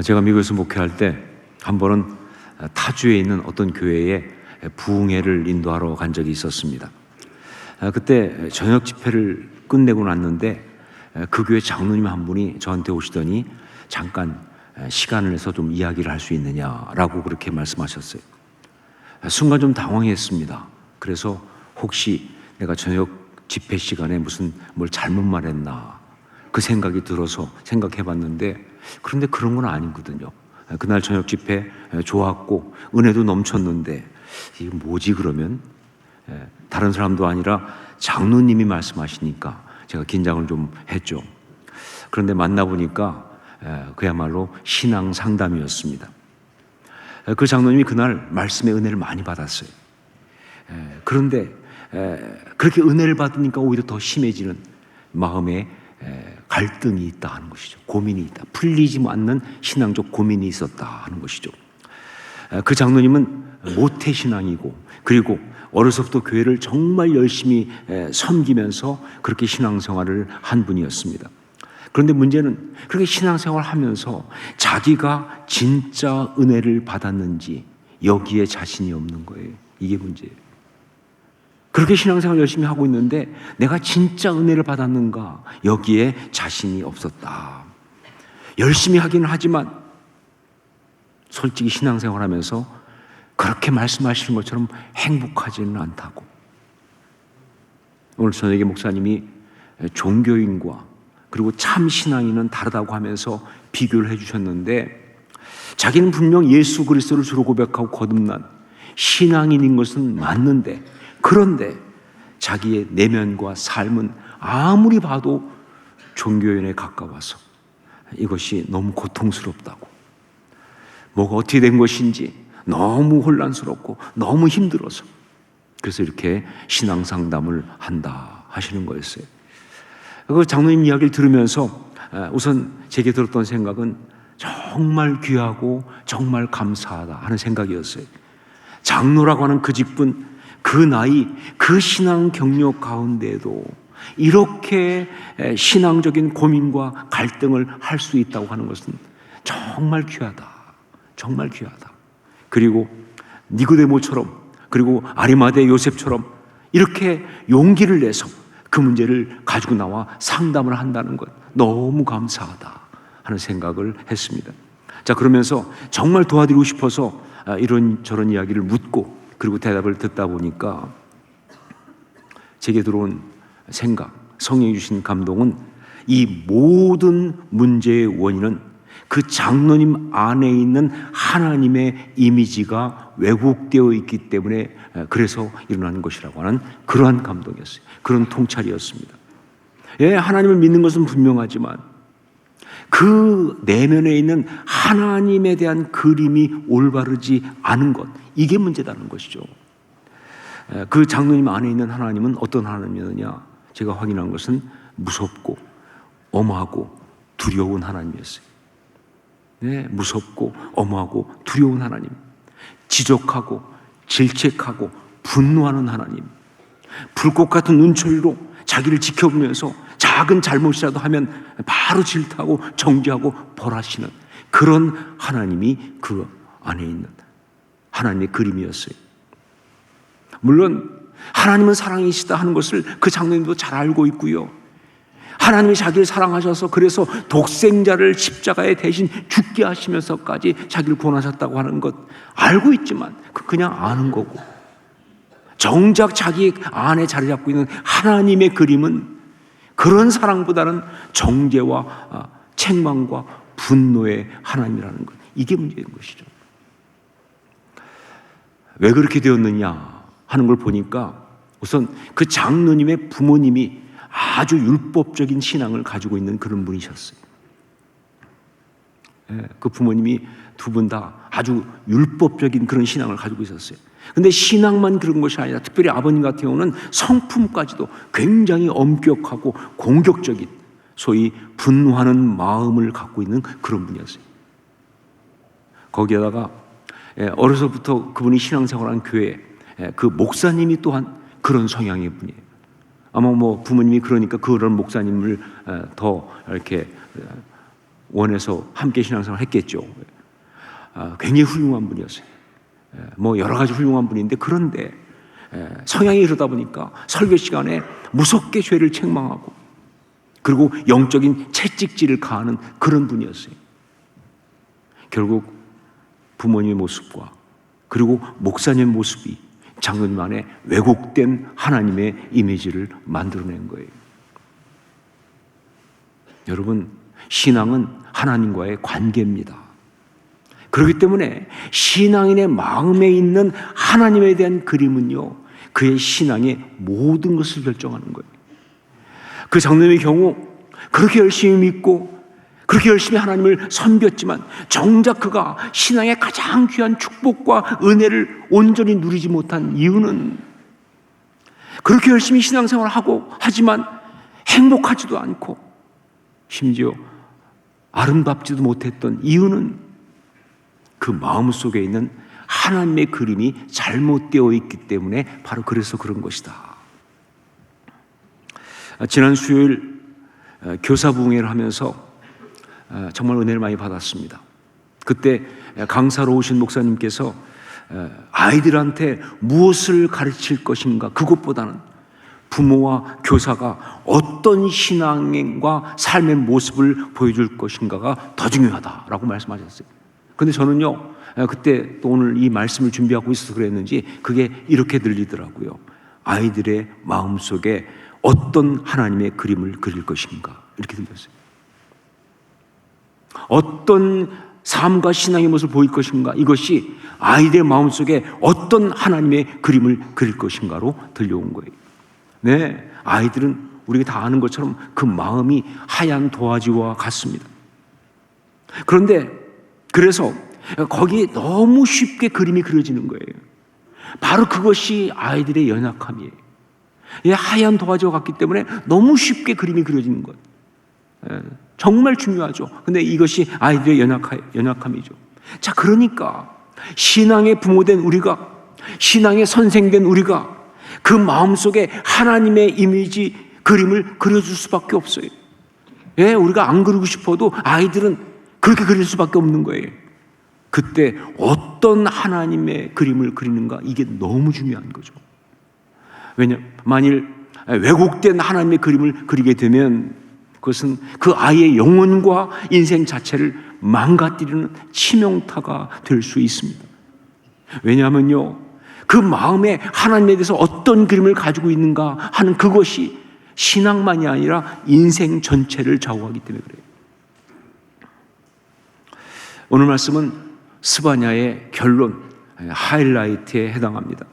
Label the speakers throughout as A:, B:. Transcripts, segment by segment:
A: 제가 미국에서 목회할 때 한 번은 타주에 있는 어떤 교회에 부흥회를 인도하러 간 적이 있었습니다. 그때 저녁 집회를 끝내고 났는데 그 교회 장로님 한 분이 저한테 오시더니 잠깐 시간을 내서 좀 이야기를 할 수 있느냐라고 그렇게 말씀하셨어요. 순간 좀 당황했습니다. 그래서 혹시 내가 저녁 집회 시간에 무슨 뭘 잘못 말했나 그 생각이 들어서 생각해 봤는데, 그런데 그런 건 아니거든요. 그날 저녁 집회 좋았고 은혜도 넘쳤는데 이게 뭐지 그러면? 다른 사람도 아니라 장로님이 말씀하시니까 제가 긴장을 좀 했죠. 그런데 만나보니까 그야말로 신앙 상담이었습니다. 그 장로님이 그날 말씀의 은혜를 많이 받았어요. 그런데 그렇게 은혜를 받으니까 오히려 더 심해지는 마음에 갈등이 있다 하는 것이죠. 고민이 있다. 풀리지 않는 신앙적 고민이 있었다 하는 것이죠. 그 장로님은 모태신앙이고, 그리고 어려서부터 교회를 정말 열심히 섬기면서 그렇게 신앙생활을 한 분이었습니다. 그런데 문제는 그렇게 신앙생활을 하면서 자기가 진짜 은혜를 받았는지 여기에 자신이 없는 거예요. 이게 문제예요. 그렇게 신앙생활 열심히 하고 있는데 내가 진짜 은혜를 받았는가, 여기에 자신이 없었다. 열심히 하기는 하지만 솔직히 신앙생활 하면서 그렇게 말씀하시는 것처럼 행복하지는 않다고. 오늘 저녁에 목사님이 종교인과 그리고 참 신앙인은 다르다고 하면서 비교를 해주셨는데, 자기는 분명 예수 그리스도를 주로 고백하고 거듭난 신앙인인 것은 맞는데, 그런데 자기의 내면과 삶은 아무리 봐도 종교인에 가까워서 이것이 너무 고통스럽다고, 뭐가 어떻게 된 것인지 너무 혼란스럽고 너무 힘들어서, 그래서 이렇게 신앙 상담을 한다 하시는 거였어요. 그 장로님 이야기를 들으면서 우선 제게 들었던 생각은 정말 귀하고 정말 감사하다 하는 생각이었어요. 장로라고 하는 그 직분, 그 나이, 그 신앙 경력 가운데에도 이렇게 신앙적인 고민과 갈등을 할 수 있다고 하는 것은 정말 귀하다. 정말 귀하다. 그리고 니고데모처럼, 그리고 아리마대 요셉처럼 이렇게 용기를 내서 그 문제를 가지고 나와 상담을 한다는 것, 너무 감사하다 하는 생각을 했습니다. 자, 그러면서 정말 도와드리고 싶어서 이런저런 이야기를 묻고 그리고 대답을 듣다 보니까 제게 들어온 생각, 성령이 주신 감동은 이 모든 문제의 원인은 그 장로님 안에 있는 하나님의 이미지가 왜곡되어 있기 때문에 그래서 일어나는 것이라고 하는 그러한 감동이었어요. 그런 통찰이었습니다. 예, 하나님을 믿는 것은 분명하지만 그 내면에 있는 하나님에 대한 그림이 올바르지 않은 것, 이게 문제다는 것이죠. 그 장로님 안에 있는 하나님은 어떤 하나님이었느냐? 제가 확인한 것은 무섭고 엄하고 두려운 하나님이었어요. 네, 무섭고 엄하고 두려운 하나님, 지적하고 질책하고 분노하는 하나님, 불꽃 같은 눈초리로 자기를 지켜보면서 작은 잘못이라도 하면 바로 질타하고 정죄하고 벌하시는 그런 하나님이 그 안에 있는 하나님의 그림이었어요. 물론 하나님은 사랑이시다 하는 것을 그 장로님도 잘 알고 있고요. 하나님이 자기를 사랑하셔서 그래서 독생자를 십자가에 대신 죽게 하시면서까지 자기를 구원하셨다고 하는 것 알고 있지만 그냥 아는 거고, 정작 자기 안에 자리 잡고 있는 하나님의 그림은 그런 사랑보다는 정죄와 책망과 분노의 하나님이라는 것, 이게 문제인 것이죠. 왜 그렇게 되었느냐 하는 걸 보니까 우선 그 장로님의 부모님이 아주 율법적인 신앙을 가지고 있는 그런 분이셨어요. 그 부모님이 두 분 다 아주 율법적인 그런 신앙을 가지고 있었어요. 근데 신앙만 그런 것이 아니라 특별히 아버님 같은 경우는 성품까지도 굉장히 엄격하고 공격적인, 소위 분노하는 마음을 갖고 있는 그런 분이었어요. 거기에다가 어려서부터 그분이 신앙생활한 교회 그 목사님이 또한 그런 성향의 분이에요. 아마 부모님이 그러니까 그런 목사님을 더 이렇게 원에서 함께 신앙생활을 했겠죠. 굉장히 훌륭한 분이었어요. 뭐 여러 가지 훌륭한 분인데, 그런데 성향이 이러다 보니까 설교 시간에 무섭게 죄를 책망하고, 그리고 영적인 채찍질을 가하는 그런 분이었어요. 결국 부모님의 모습과 그리고 목사님의 모습이 장로님 안에 왜곡된 하나님의 이미지를 만들어낸 거예요. 여러분, 신앙은 하나님과의 관계입니다. 그렇기 때문에 신앙인의 마음에 있는 하나님에 대한 그림은요, 그의 신앙의 모든 것을 결정하는 거예요. 그 장로님의 경우 그렇게 열심히 믿고 그렇게 열심히 하나님을 섬겼지만 정작 그가 신앙의 가장 귀한 축복과 은혜를 온전히 누리지 못한 이유는, 그렇게 열심히 신앙생활을 하고 하지만 행복하지도 않고 심지어 아름답지도 못했던 이유는 그 마음속에 있는 하나님의 그림이 잘못되어 있기 때문에 바로 그래서 그런 것이다. 지난 수요일 교사 부흥회를 하면서 정말 은혜를 많이 받았습니다. 그때 강사로 오신 목사님께서 아이들한테 무엇을 가르칠 것인가, 그것보다는 부모와 교사가 어떤 신앙과 삶의 모습을 보여줄 것인가가 더 중요하다라고 말씀하셨어요. 그런데 저는요, 그때 또 오늘 이 말씀을 준비하고 있어서 그랬는지 그게 이렇게 들리더라고요. 아이들의 마음속에 어떤 하나님의 그림을 그릴 것인가, 이렇게 들렸어요. 어떤 삶과 신앙의 모습을 보일 것인가, 이것이 아이들의 마음속에 어떤 하나님의 그림을 그릴 것인가로 들려온 거예요. 네, 아이들은 우리가 다 아는 것처럼 그 마음이 하얀 도화지와 같습니다. 그런데 그래서 거기에 너무 쉽게 그림이 그려지는 거예요. 바로 그것이 아이들의 연약함이에요. 하얀 도화지와 같기 때문에 너무 쉽게 그림이 그려지는 것, 정말 중요하죠. 근데 이것이 아이들의 연약함이죠. 자, 그러니까 신앙의 부모된 우리가, 신앙의 선생된 우리가 그 마음속에 하나님의 이미지 그림을 그려줄 수밖에 없어요. 우리가 안 그리고 싶어도 아이들은 그렇게 그릴 수밖에 없는 거예요. 그때 어떤 하나님의 그림을 그리는가, 이게 너무 중요한 거죠. 만일 왜곡된 하나님의 그림을 그리게 되면 그것은 그 아이의 영혼과 인생 자체를 망가뜨리는 치명타가 될 수 있습니다. 왜냐하면요, 그 마음에 하나님에 대해서 어떤 그림을 가지고 있는가 하는 그것이 신앙만이 아니라 인생 전체를 좌우하기 때문에 그래요. 오늘 말씀은 스바냐의 결론, 하이라이트에 해당합니다.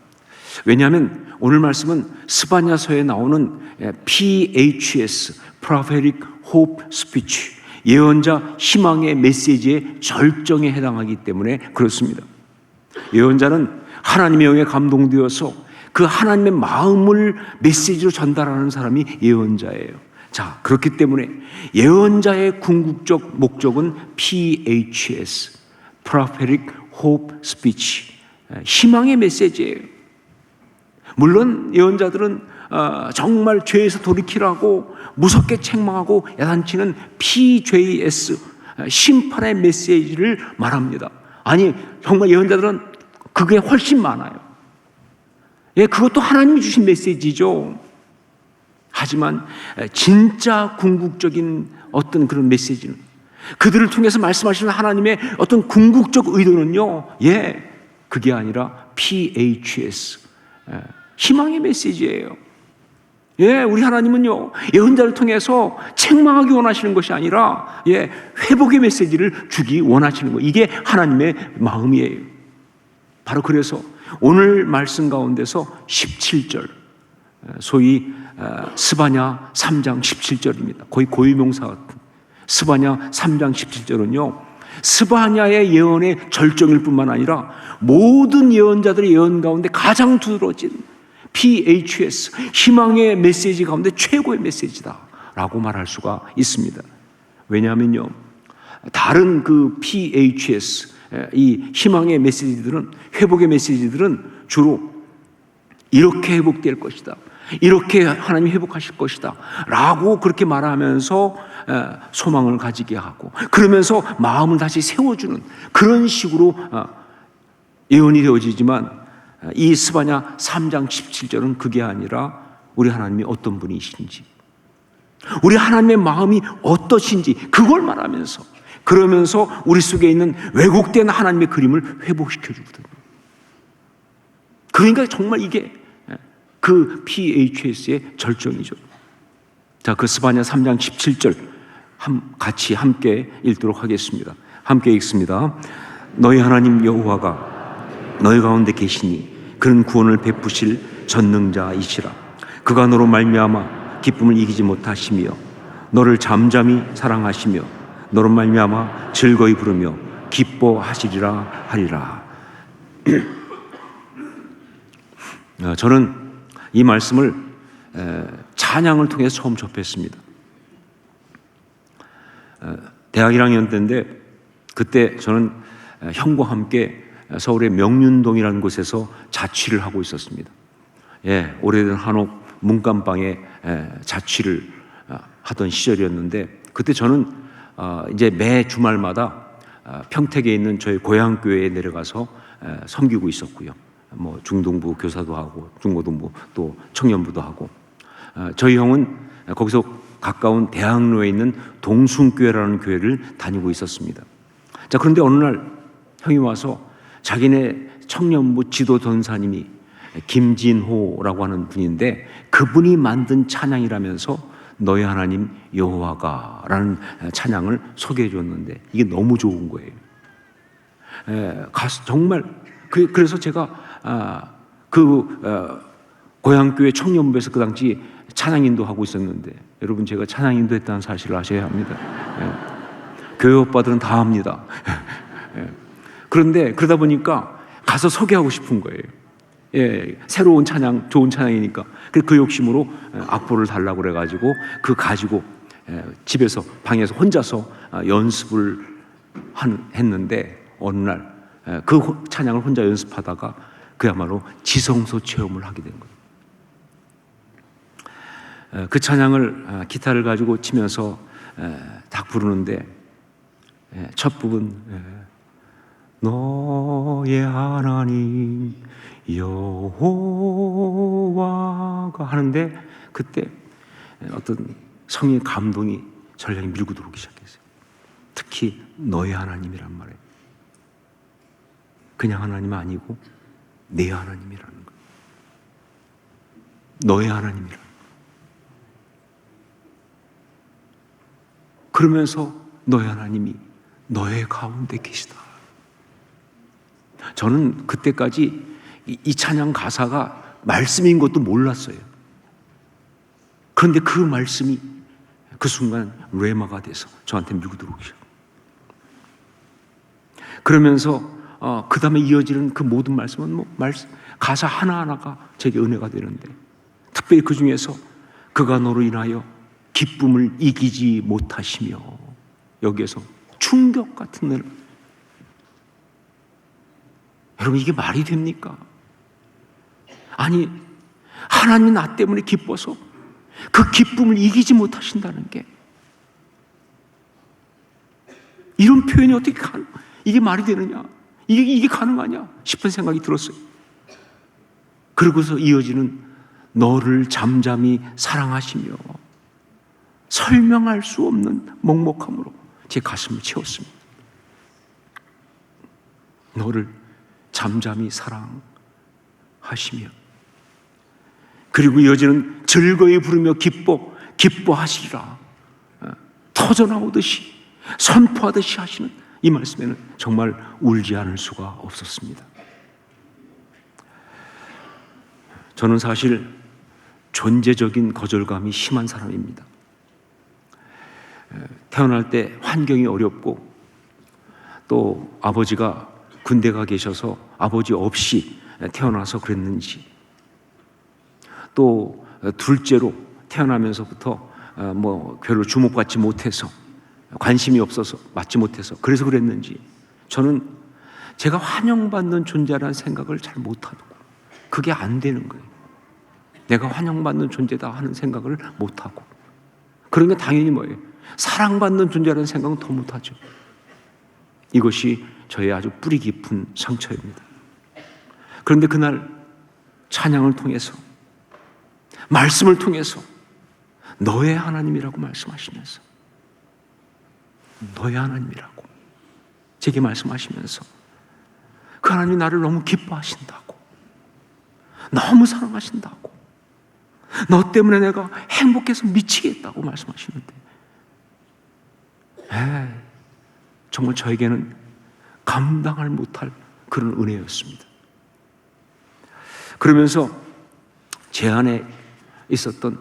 A: 왜냐하면 오늘 말씀은 스바냐서에 나오는 PHS, Prophetic Hope Speech, 예언자 희망의 메시지의 절정에 해당하기 때문에 그렇습니다. 예언자는 하나님의 영에 감동되어서 그 하나님의 마음을 메시지로 전달하는 사람이 예언자예요. 자, 그렇기 때문에 예언자의 궁극적 목적은 PHS, Prophetic Hope Speech, 희망의 메시지예요. 물론 예언자들은 정말 죄에서 돌이키라고 무섭게 책망하고 야단치는 PJS, 심판의 메시지를 말합니다. 아니, 정말 예언자들은 그게 훨씬 많아요. 그것도 하나님이 주신 메시지죠. 하지만 진짜 궁극적인 어떤 그런 메시지는, 그들을 통해서 말씀하시는 하나님의 어떤 궁극적 의도는요, 그게 아니라 PHS, 희망의 메시지예요. 우리 하나님은요, 예언자를 통해서 책망하기 원하시는 것이 아니라 회복의 메시지를 주기 원하시는 거예요. 이게 하나님의 마음이에요. 바로 그래서 오늘 말씀 가운데서 17절, 소위 스바냐 3장 17절입니다. 거의 고유명사 같은 스바냐 3장 17절은요, 스바냐의 예언의 절정일 뿐만 아니라 모든 예언자들의 예언 가운데 가장 두드러진 PHS, 희망의 메시지 가운데 최고의 메시지다 라고 말할 수가 있습니다. 왜냐하면요, 다른 그 PHS, 이 희망의 메시지들은, 회복의 메시지들은 주로 이렇게 회복될 것이다, 이렇게 하나님이 회복하실 것이다 라고 그렇게 말하면서 소망을 가지게 하고, 그러면서 마음을 다시 세워주는 그런 식으로 예언이 되어지지만, 이 스바냐 3장 17절은 그게 아니라 우리 하나님이 어떤 분이신지, 우리 하나님의 마음이 어떠신지 그걸 말하면서, 그러면서 우리 속에 있는 왜곡된 하나님의 그림을 회복시켜 주거든요. 그러니까 정말 이게 그 PHS의 절정이죠. 자, 그 스바냐 3장 17절 같이 함께 읽도록 하겠습니다. 함께 읽습니다. 너희 하나님 여호와가 너희 가운데 계시니 그는 구원을 베푸실 전능자이시라. 그가 너로 말미암아 기쁨을 이기지 못하시며 너를 잠잠히 사랑하시며 너로 말미암아 즐거이 부르며 기뻐하시리라 하리라. 저는 이 말씀을 찬양을 통해서 처음 접했습니다. 대학 1학년 때인데, 그때 저는 형과 함께 서울의 명륜동이라는 곳에서 자취를 하고 있었습니다. 오래된 한옥 문간방에 자취를 하던 시절이었는데, 그때 저는 이제 매 주말마다 평택에 있는 저희 고향교회에 내려가서 섬기고 있었고요. 뭐 중동부 교사도 하고 중고등부 또 청년부도 하고, 저희 형은 거기서 가까운 대학로에 있는 동순교회라는 교회를 다니고 있었습니다. 자, 그런데 어느 날 형이 와서 자기네 청년부 지도 전사님이 김진호라고 하는 분인데, 그분이 만든 찬양이라면서 너희 하나님 여호와가 라는 찬양을 소개해 줬는데, 이게 너무 좋은 거예요. 정말 그래서 제가 고향교회 청년부에서 그 당시 찬양인도 하고 있었는데, 여러분 제가 찬양인도 했다는 사실을 아셔야 합니다. 교회 오빠들은 다 합니다. 그런데 그러다 보니까 가서 소개하고 싶은 거예요. 새로운 찬양, 좋은 찬양이니까. 그 욕심으로 악보를 달라고 그래가지고 그 가지고 집에서 방에서 혼자서 연습을 했는데, 어느 날 그 찬양을 혼자 연습하다가 그야말로 지성소 체험을 하게 된 거예요. 그 찬양을 기타를 가지고 치면서 딱 부르는데, 첫 부분 너의 하나님 여호와가 하는데, 그때 어떤 성의 감동이 저를 향해 밀고 들어오기 시작했어요. 특히 너의 하나님이란 말이에요. 그냥 하나님 아니고 내 하나님이라는 거예요. 너의 하나님이라는 거예요. 그러면서 너의 하나님이 너의 가운데 계시다. 저는 그때까지 이 찬양 가사가 말씀인 것도 몰랐어요. 그런데 그 말씀이 그 순간 레마가 돼서 저한테 밀고 들어오기 시작해요. 그러면서 그 다음에 이어지는 그 모든 말씀은 가사 하나하나가 제게 은혜가 되는데, 특별히 그 중에서 그가 너로 인하여 기쁨을 이기지 못하시며, 여기에서 충격 같은 늘. 여러분, 이게 말이 됩니까? 아니, 하나님이 나 때문에 기뻐서 그 기쁨을 이기지 못하신다는 게, 이런 표현이 어떻게 이게 말이 되느냐, 이게 가능하냐 싶은 생각이 들었어요. 그러고서 이어지는 너를 잠잠히 사랑하시며, 설명할 수 없는 먹먹함으로 제 가슴을 채웠습니다. 너를 잠잠히 사랑하시며, 그리고 이어지는 즐거이 부르며 기뻐하시리라, 터져나오듯이 선포하듯이 하시는 이 말씀에는 정말 울지 않을 수가 없었습니다. 저는 사실 존재적인 거절감이 심한 사람입니다. 태어날 때 환경이 어렵고, 또 아버지가 군대 가 계셔서 아버지 없이 태어나서 그랬는지, 또 둘째로 태어나면서부터 별로 주목받지 못해서, 관심이 없어서 맞지 못해서 그래서 그랬는지, 저는 제가 환영받는 존재라는 생각을 잘 못하고 그게 안 되는 거예요. 내가 환영받는 존재다 하는 생각을 못하고, 그런 게 당연히 뭐예요? 사랑받는 존재라는 생각은 더 못하죠. 이것이 저의 아주 뿌리 깊은 상처입니다. 그런데 그날 찬양을 통해서, 말씀을 통해서 너의 하나님이라고 말씀하시면서, 너의 하나님이라고 제게 말씀하시면서 그 하나님이 나를 너무 기뻐하신다고, 너무 사랑하신다고, 너 때문에 내가 행복해서 미치겠다고 말씀하시는데, 정말 저에게는 감당을 못할 그런 은혜였습니다. 그러면서 제 안에 있었던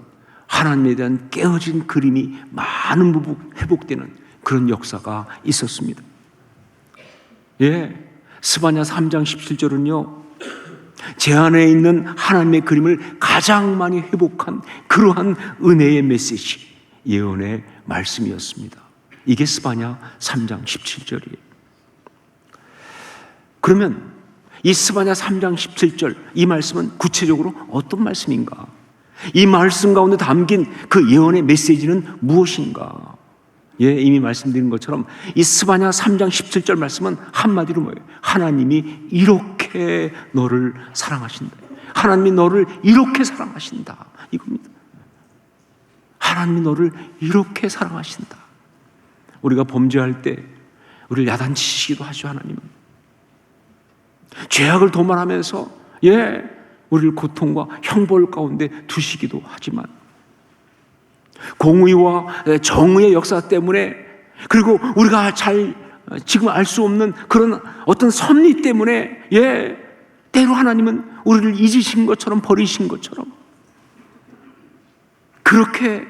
A: 하나님에 대한 깨어진 그림이 많은 부분 회복되는 그런 역사가 있었습니다. 스바냐 3장 17절은요, 제 안에 있는 하나님의 그림을 가장 많이 회복한 그러한 은혜의 메시지, 예언의 말씀이었습니다. 이게 스바냐 3장 17절이에요. 그러면 이 스바냐 3장 17절 이 말씀은 구체적으로 어떤 말씀인가? 이 말씀 가운데 담긴 그 예언의 메시지는 무엇인가? 이미 말씀드린 것처럼 이 스바냐 3장 17절 말씀은 한마디로 뭐예요? 하나님이 이렇게 너를 사랑하신다. 하나님이 너를 이렇게 사랑하신다. 이겁니다. 하나님이 너를 이렇게 사랑하신다. 우리가 범죄할 때 우리를 야단치시기도 하죠. 하나님은 죄악을 도말하면서 우리를 고통과 형벌 가운데 두시기도 하지만, 공의와 정의의 역사 때문에, 그리고 우리가 지금 알 수 없는 그런 어떤 섭리 때문에 때로 하나님은 우리를 잊으신 것처럼, 버리신 것처럼, 그렇게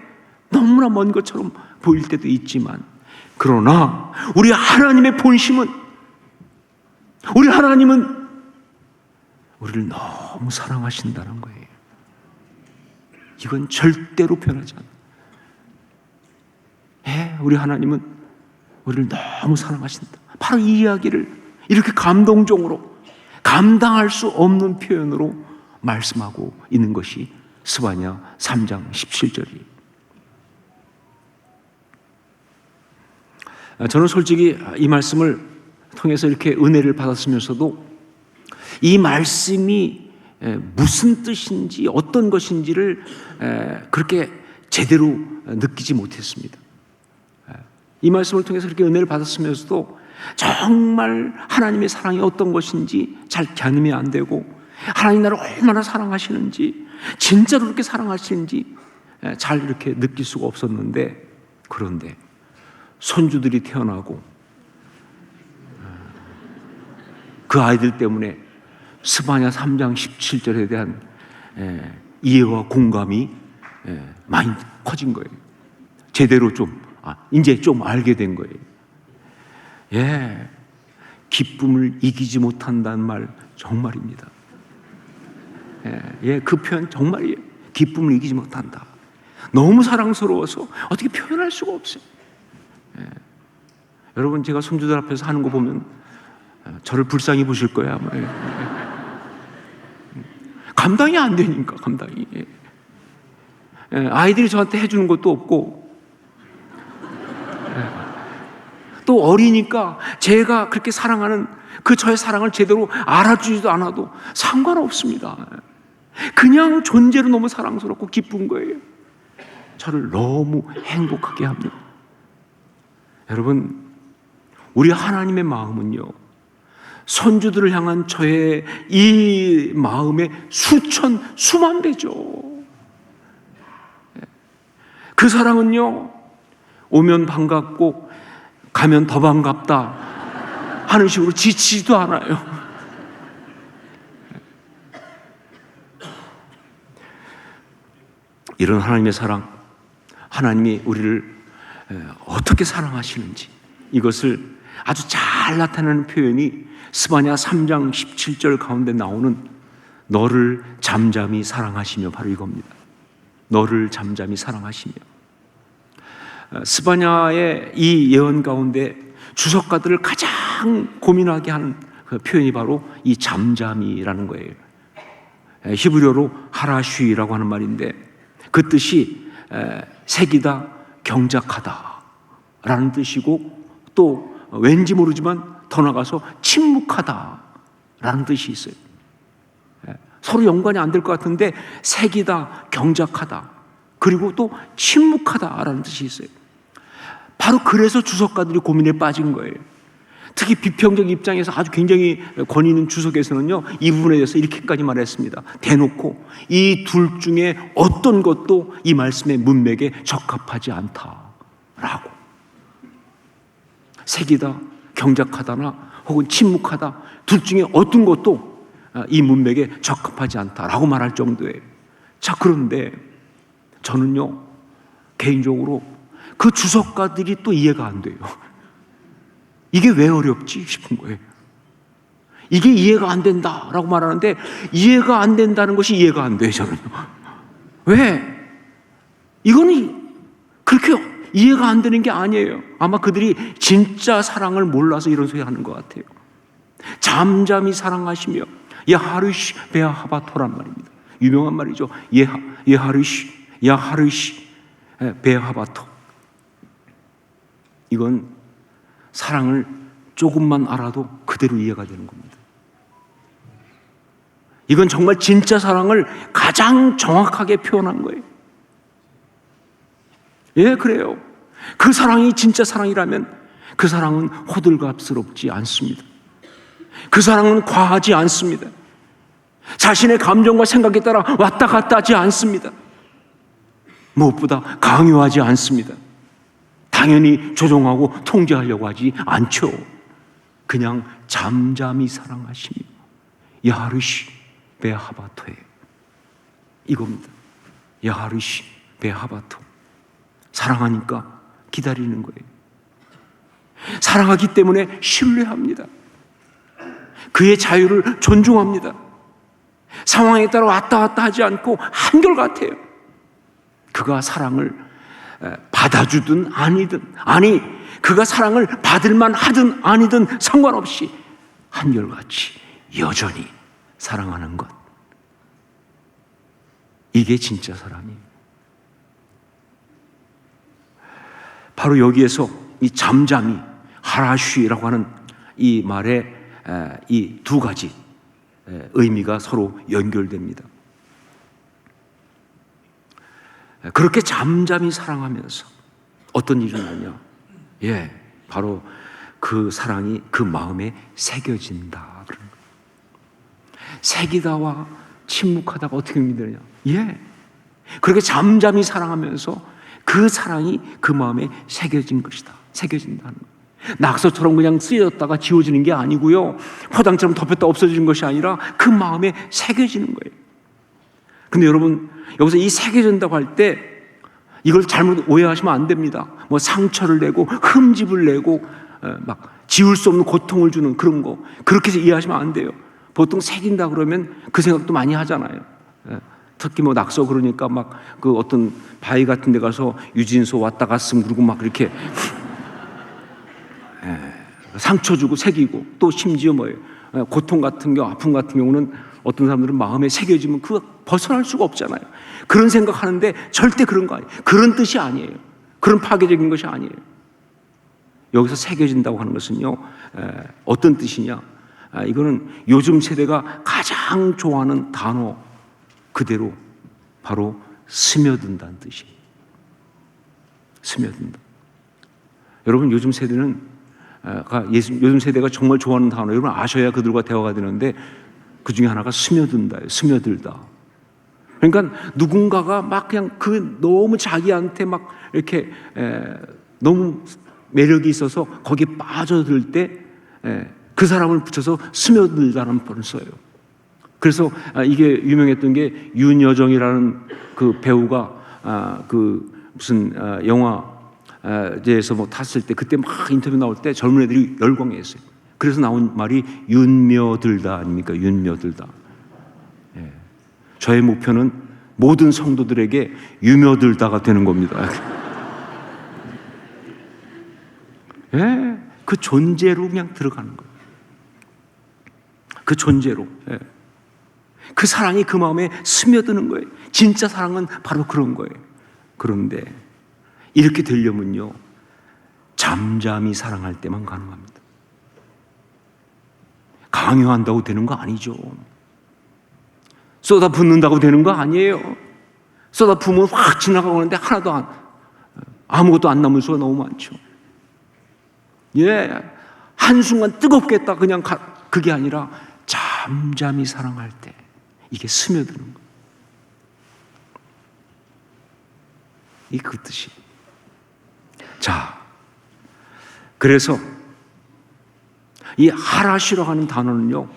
A: 너무나 먼 것처럼 보일 때도 있지만, 그러나 우리 하나님의 본심은, 우리 하나님은 우리를 너무 사랑하신다는 거예요. 이건 절대로 변하지 않아요. 우리 하나님은 우리를 너무 사랑하신다. 바로 이 이야기를 이렇게 감동적으로, 감당할 수 없는 표현으로 말씀하고 있는 것이 스바냐 3장 17절이에요. 저는 솔직히 이 말씀을 통해서 이렇게 은혜를 받았으면서도 이 말씀이 무슨 뜻인지, 어떤 것인지를 그렇게 제대로 느끼지 못했습니다. 이 말씀을 통해서 그렇게 은혜를 받았으면서도 정말 하나님의 사랑이 어떤 것인지 잘 견음이 안 되고, 하나님 나를 얼마나 사랑하시는지, 진짜로 그렇게 사랑하시는지 잘 이렇게 느낄 수가 없었는데, 그런데 손주들이 태어나고 그 아이들 때문에 스바냐 3장 17절에 대한 이해와 공감이 많이 커진 거예요. 제대로 이제 좀 알게 된 거예요. 기쁨을 이기지 못한다는 말 정말입니다. 그 표현 정말이에요. 기쁨을 이기지 못한다. 너무 사랑스러워서 어떻게 표현할 수가 없어요. 여러분, 제가 손주들 앞에서 하는 거 보면 저를 불쌍히 보실 거예요, 아마. 감당이 안 되니까, 감당이. 아이들이 저한테 해주는 것도 없고, 또 어리니까 제가 그렇게 사랑하는 그 저의 사랑을 제대로 알아주지도 않아도 상관없습니다. 그냥 존재로 너무 사랑스럽고 기쁜 거예요. 저를 너무 행복하게 합니다. 여러분, 우리 하나님의 마음은요, 손주들을 향한 저의 이 마음의 수만 배죠. 그 사랑은요, 오면 반갑고 가면 더 반갑다 하는 식으로 지치지도 않아요. 이런 하나님의 사랑, 하나님이 우리를 어떻게 사랑하시는지, 이것을 아주 잘 나타내는 표현이 스바냐 3장 17절 가운데 나오는 너를 잠잠히 사랑하시며, 바로 이겁니다. 너를 잠잠히 사랑하시며. 스바냐의 이 예언 가운데 주석가들을 가장 고민하게 하는 그 표현이 바로 이 잠잠이라는 거예요. 히브리어로 하라쉬라고 하는 말인데 그 뜻이 색이다, 경작하다라는 뜻이고 또 왠지 모르지만 더 나가서 침묵하다라는 뜻이 있어요. 서로 연관이 안 될 것 같은데 색이다, 경작하다, 그리고 또 침묵하다라는 뜻이 있어요. 바로 그래서 주석가들이 고민에 빠진 거예요. 특히 비평적 입장에서 아주 굉장히 권위 있는 주석에서는요, 이 부분에 대해서 이렇게까지 말했습니다. 대놓고 이 둘 중에 어떤 것도 이 말씀의 문맥에 적합하지 않다라고. 색이다, 경작하다나 혹은 침묵하다, 둘 중에 어떤 것도 이 문맥에 적합하지 않다라고 말할 정도예요. 자, 그런데 저는요, 개인적으로 그 주석가들이 또 이해가 안 돼요. 이게 왜 어렵지 싶은 거예요. 이게 이해가 안 된다라고 말하는데 이해가 안 된다는 것이 이해가 안 돼요, 저는요. 왜? 이거는 그렇게 이해가 안 되는 게 아니에요. 아마 그들이 진짜 사랑을 몰라서 이런 소리 하는 것 같아요. 잠잠히 사랑하시며 야하르시 베아하바토란 말입니다. 유명한 말이죠. 야하르시 베아하바토. 이건 사랑을 조금만 알아도 그대로 이해가 되는 겁니다. 이건 정말 진짜 사랑을 가장 정확하게 표현한 거예요. 예, 그래요. 그 사랑이 진짜 사랑이라면 그 사랑은 호들갑스럽지 않습니다. 그 사랑은 과하지 않습니다. 자신의 감정과 생각에 따라 왔다 갔다 하지 않습니다. 무엇보다 강요하지 않습니다. 당연히 조종하고 통제하려고 하지 않죠. 그냥 잠잠히 사랑하시며 야하르시 베하바토에 이겁니다. 야하르시 베하바토. 사랑하니까 기다리는 거예요. 사랑하기 때문에 신뢰합니다. 그의 자유를 존중합니다. 상황에 따라 왔다 갔다 하지 않고 한결같아요. 그가 사랑을 받아주든 아니든, 아니 그가 사랑을 받을만 하든 아니든 상관없이 한결같이 여전히 사랑하는 것, 이게 진짜 사랑이에요. 바로 여기에서 이 잠잠히 하라쉬라고 하는 이 말의 이 두 가지 의미가 서로 연결됩니다. 그렇게 잠잠히 사랑하면서 어떤 일이 나냐? 예, 바로 그 사랑이 그 마음에 새겨진다. 그런 거예요. 색이다와 침묵하다가 어떻게 의미되느냐? 예, 그렇게 잠잠히 사랑하면서 그 사랑이 그 마음에 새겨진 것이다. 새겨진다는 거예요. 낙서처럼 그냥 쓰여졌다가 지워지는 게 아니고요, 화장처럼 덮였다 없어지는 것이 아니라 그 마음에 새겨지는 거예요. 근데 여러분, 여기서 이 새겨진다고 할 때 이걸 잘못 오해하시면 안 됩니다. 뭐 상처를 내고 흠집을 내고 막 지울 수 없는 고통을 주는 그런 거, 그렇게 이해하시면 안 돼요. 보통 새긴다 그러면 그 생각도 많이 하잖아요. 특히 뭐 낙서 그러니까 막 그 어떤 바위 같은 데 가서 유진소 왔다 갔음 그러고 막 이렇게 상처 주고 새기고, 또 심지어 뭐예요, 고통 같은 경우, 아픔 같은 경우는 어떤 사람들은 마음에 새겨지면 그거 벗어날 수가 없잖아요. 그런 생각하는데 절대 그런 거 아니에요. 그런 뜻이 아니에요. 그런 파괴적인 것이 아니에요. 여기서 새겨진다고 하는 것은요, 어떤 뜻이냐, 이거는 요즘 세대가 가장 좋아하는 단어 그대로 바로 스며든다는 뜻이에요. 스며든다. 여러분, 요즘 세대는 요즘 세대가 정말 좋아하는 단어, 여러분 아셔야 그들과 대화가 되는데 그 중에 하나가 스며든다예요. 스며들다. 그러니까 누군가가 막 그냥 그 너무 자기한테 막 이렇게 너무 매력이 있어서 거기에 빠져들 때 그 사람을 붙여서 스며들다는 표현을 써요. 그래서 이게 유명했던 게 윤여정이라는 그 배우가 그 무슨 영화에서 뭐 탔을 때 그때 막 인터뷰 나올 때 젊은 애들이 열광했어요. 그래서 나온 말이 윤며들다 아닙니까? 윤며들다. 예. 저의 목표는 모든 성도들에게 유며들다가 되는 겁니다. 예, 그 존재로 그냥 들어가는 거예요. 그 존재로. 예. 그 사랑이 그 마음에 스며드는 거예요. 진짜 사랑은 바로 그런 거예요. 그런데 이렇게 되려면요, 잠잠히 사랑할 때만 가능합니다. 강요한다고 되는 거 아니죠. 쏟아붓는다고 되는 거 아니에요. 쏟아부으면 확 지나가고 하는데 아무것도 안 남을 수가 너무 많죠. 한순간 뜨겁게 했다 그냥 그게 아니라 잠잠히 사랑할 때 이게 스며드는 거예요. 이 그 뜻이. 자, 그래서 이 하라시라고 하는 단어는요,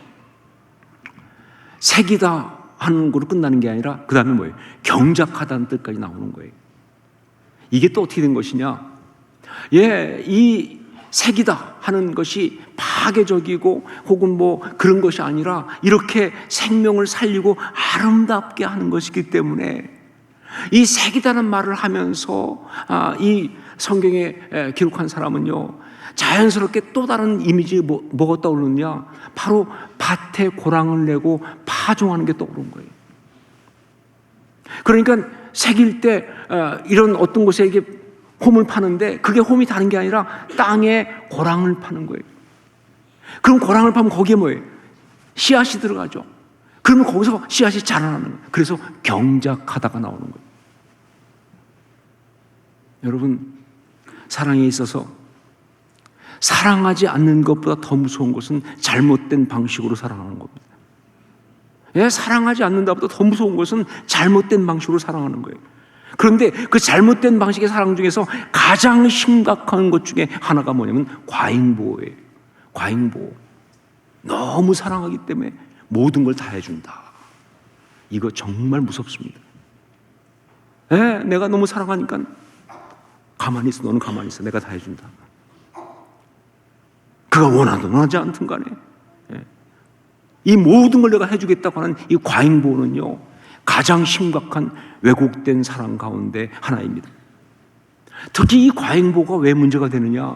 A: 색이다 하는 거로 끝나는 게 아니라 그 다음에 뭐예요? 경작하다는 뜻까지 나오는 거예요. 이게 또 어떻게 된 것이냐? 이 색이다 하는 것이 파괴적이고 혹은 뭐 그런 것이 아니라 이렇게 생명을 살리고 아름답게 하는 것이기 때문에 이 색이다는 말을 하면서 이 성경에 기록한 사람은요, 자연스럽게 또 다른 이미지 뭐가 떠오르느냐? 바로 밭에 고랑을 내고 파종하는 게 떠오른 거예요. 그러니까 색일 때 이런 어떤 곳에 이게 홈을 파는데 그게 홈이 다른 게 아니라 땅에 고랑을 파는 거예요. 그럼 고랑을 파면 거기에 뭐예요? 씨앗이 들어가죠. 그러면 거기서 씨앗이 자라나는 거예요. 그래서 경작하다가 나오는 거예요. 여러분, 사랑에 있어서 사랑하지 않는 것보다 더 무서운 것은 잘못된 방식으로 사랑하는 겁니다. 사랑하지 않는다보다 더 무서운 것은 잘못된 방식으로 사랑하는 거예요. 그런데 그 잘못된 방식의 사랑 중에서 가장 심각한 것 중에 하나가 뭐냐면 과잉보호예요. 과잉보호. 너무 사랑하기 때문에 모든 걸 다 해준다. 이거 정말 무섭습니다. 내가 너무 사랑하니까 가만히 있어. 너는 가만히 있어. 내가 다 해준다. 그가 원하든 원하지 않든 간에 이 모든 걸 내가 해주겠다고 하는 이 과잉보호는요, 가장 심각한 왜곡된 사랑 가운데 하나입니다. 특히 이 과잉보호가 왜 문제가 되느냐?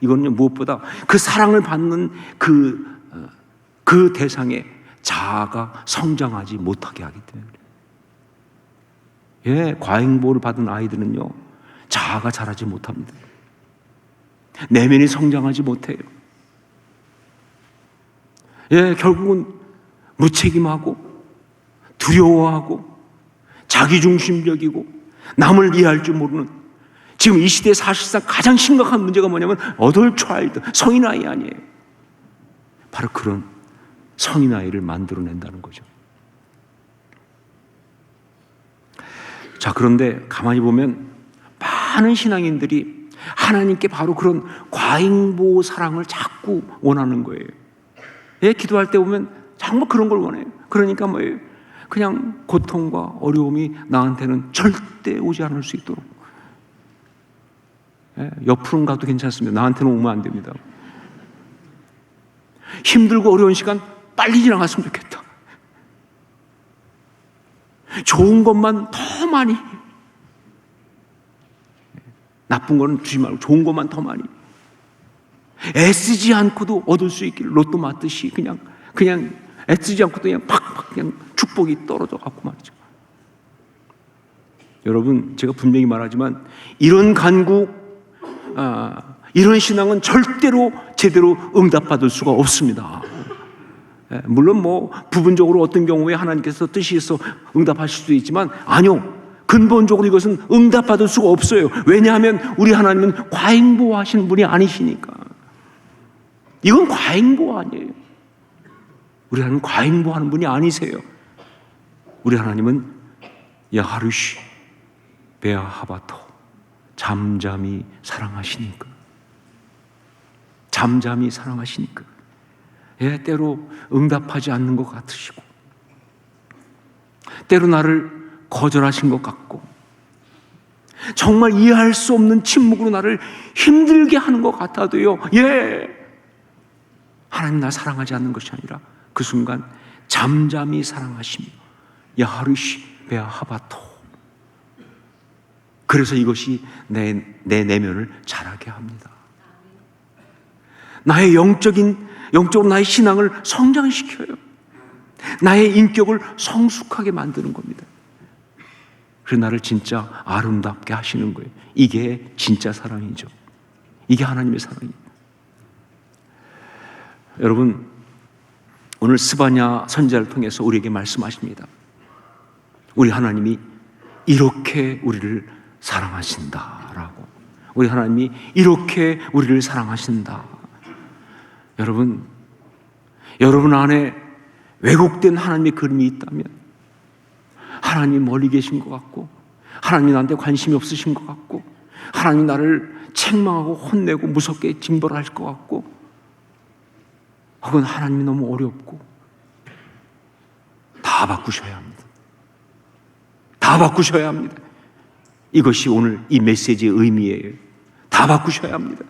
A: 이거는 무엇보다 그 사랑을 받는 그 대상의 자아가 성장하지 못하게 하기 때문에. 과잉보호를 받은 아이들은요, 자아가 자라지 못합니다. 내면이 성장하지 못해요. 결국은 무책임하고 두려워하고 자기중심적이고 남을 이해할 줄 모르는, 지금 이 시대에 사실상 가장 심각한 문제가 뭐냐면 어덜 차일드, 성인 아이 아니에요. 바로 그런 성인 아이를 만들어낸다는 거죠. 자, 그런데 가만히 보면 많은 신앙인들이 하나님께 바로 그런 과잉보호 사랑을 자꾸 원하는 거예요. 기도할 때 보면 정말 그런 걸 원해요. 그러니까 뭐예요? 그냥 고통과 어려움이 나한테는 절대 오지 않을 수 있도록. 옆으로 가도 괜찮습니다. 나한테는 오면 안 됩니다. 힘들고 어려운 시간 빨리 지나갔으면 좋겠다. 좋은 것만 더 많이, 나쁜 거는 주지 말고 좋은 것만 더 많이, 애쓰지 않고도 얻을 수 있기를 로또 맞듯이 그냥 애쓰지 않고도 그냥 팍팍 그냥 축복이 떨어져 갖고 말이죠. 여러분, 제가 분명히 말하지만 이런 간구, 이런 신앙은 절대로 제대로 응답받을 수가 없습니다. 물론 뭐 부분적으로 어떤 경우에 하나님께서 뜻이 있어 응답하실 수도 있지만, 아니요, 근본적으로 이것은 응답받을 수가 없어요. 왜냐하면 우리 하나님은 과잉보호하시는 분이 아니시니까. 이건 과잉보호 아니에요. 우리 하나님은 과잉보호하는 분이 아니세요. 우리 하나님은 야하르시 베아하바토, 잠잠히 사랑하시니까. 잠잠히 사랑하시니까. 때로 응답하지 않는 것 같으시고, 때로 나를 거절하신 것 같고, 정말 이해할 수 없는 침묵으로 나를 힘들게 하는 것 같아도요, 하나님 나 사랑하지 않는 것이 아니라 그 순간 잠잠히 사랑하시며 야하르시 베아하바토. 그래서 이것이 내 내면을 자라게 합니다. 나의 영적으로 나의 신앙을 성장시켜요. 나의 인격을 성숙하게 만드는 겁니다. 그래서 나를 진짜 아름답게 하시는 거예요. 이게 진짜 사랑이죠. 이게 하나님의 사랑이에요. 여러분, 오늘 스바냐 선지자를 통해서 우리에게 말씀하십니다. 우리 하나님이 이렇게 우리를 사랑하신다라고. 우리 하나님이 이렇게 우리를 사랑하신다. 여러분 안에 왜곡된 하나님의 그림이 있다면, 하나님이 멀리 계신 것 같고, 하나님이 나한테 관심이 없으신 것 같고, 하나님이 나를 책망하고 혼내고 무섭게 징벌할 것 같고, 혹은 하나님이 너무 어렵고, 다 바꾸셔야 합니다. 다 바꾸셔야 합니다. 이것이 오늘 이 메시지의 의미예요. 다 바꾸셔야 합니다.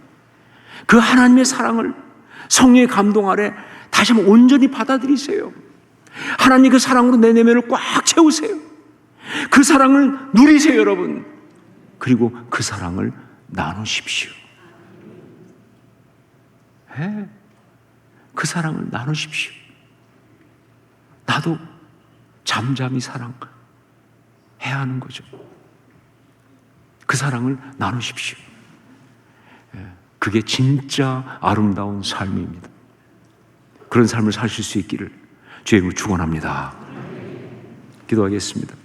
A: 그 하나님의 사랑을 성령의 감동 아래 다시 한번 온전히 받아들이세요. 하나님 그 사랑으로 내 내면을 꽉 채우세요. 그 사랑을 누리세요, 여러분. 그리고 그 사랑을 나누십시오. 네. 그 사랑을 나누십시오. 나도 잠잠히 사랑해야 하는 거죠. 그 사랑을 나누십시오. 그게 진짜 아름다운 삶입니다. 그런 삶을 사실 수 있기를 주의 이름으로 축원합니다. 기도하겠습니다.